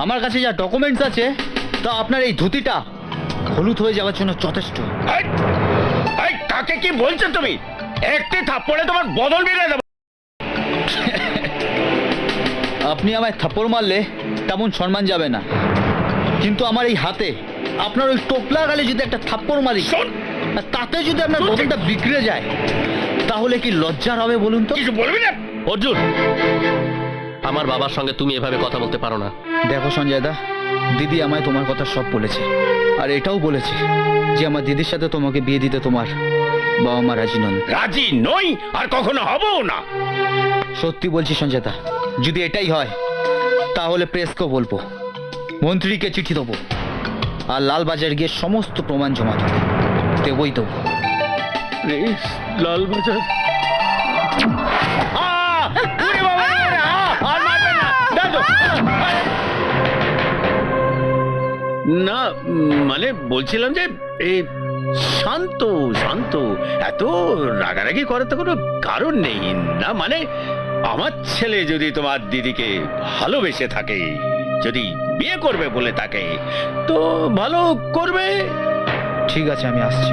আমার কাছে যা ডকুমেন্টস আছে তা আপনার এই ধুতিটা হলুদ হয়ে যাওয়ার জন্য যথেষ্ট। কাকে কি বলছো তুমি? একটি থাপ্পড়ে তোমার বদল বিগড়ে দেবো। আপনি আমায় থাপ্পড় মারলে তেমন সম্মান যাবে না, কিন্তু আমার এই হাতে আপনার ওই টোপলা গালে যদি একটা থাপ্পড় মারি শোন, আর তাতে যদি আপনার বদলটা বিগড়ে যায় তাহলে কি লজ্জার হবে বলুন তো? কিছু বলবি না? অর্জুন, আমার বাবার সঙ্গে তুমি এভাবে কথা বলতে পারো না। দেখো সঞ্জয় দা, দিদি আমায় তোমার কথা সব বলেছে, আর এটাও বলেছে যে আমার দিদির সাথে তোমাকে বিয়ে দিতে তোমার বাবা মা রাজি নন। রাজি নই, আর কখনো হবও না। সত্যি বলছি সঞ্জয় দা, যদি এটাই হয় তাহলে প্রেসকেও বলবো, মন্ত্রীকে চিঠি দেবো, আর লালবাজার গিয়ে সমস্ত প্রমাণ জমা দেবো, দেবই দেবো। লালবাজার না, মানে বলছিলাম যে এই শান্ত শান্ত, এত রাগারাগি করার তো কোনো কারণ নেই না। মানে আমার ছেলে যদি তোমার দিদিকে ভালোবেসে থাকে, যদি বিয়ে করবে বলে থাকে, তো ভালো করবে। ঠিক আছে, আমি আসছি।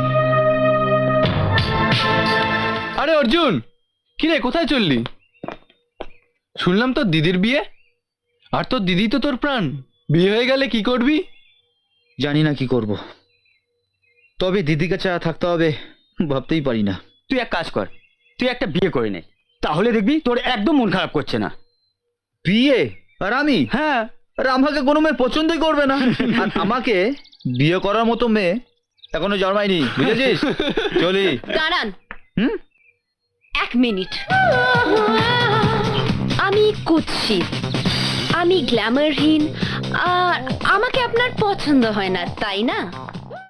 আরে অর্জুন, কিরে কোথায় চললি? শুনলাম তোর দিদির বিয়ে, আর তোর দিদি তো তোর প্রাণ। বিয়ে হয়ে গেলে কি করবি? জানি না কি করব, তবে দিদিকে ছাড়া থাকতে হবে ভাবতেই পারি না। তুই এক কাজ কর, তুই একটা বিয়ে করে নে, তাহলে দেখবি তোর একদম মন খারাপ করছে না। বিয়ে? আর আমি? হ্যাঁ, আর আমাকে কোনো মেয়ে পছন্দই করবে না, আর আমাকে বিয়ে করার মতো মেয়ে এখনো জন্মায়নি, বুঝেছিস? চলি। দাঁড়ান, হুম? 1 মিনিট। আমি কুৎসিত, আমি গ্ল্যামারহীন, আর আমাকে আপনার পছন্দ হয় না, তাই না?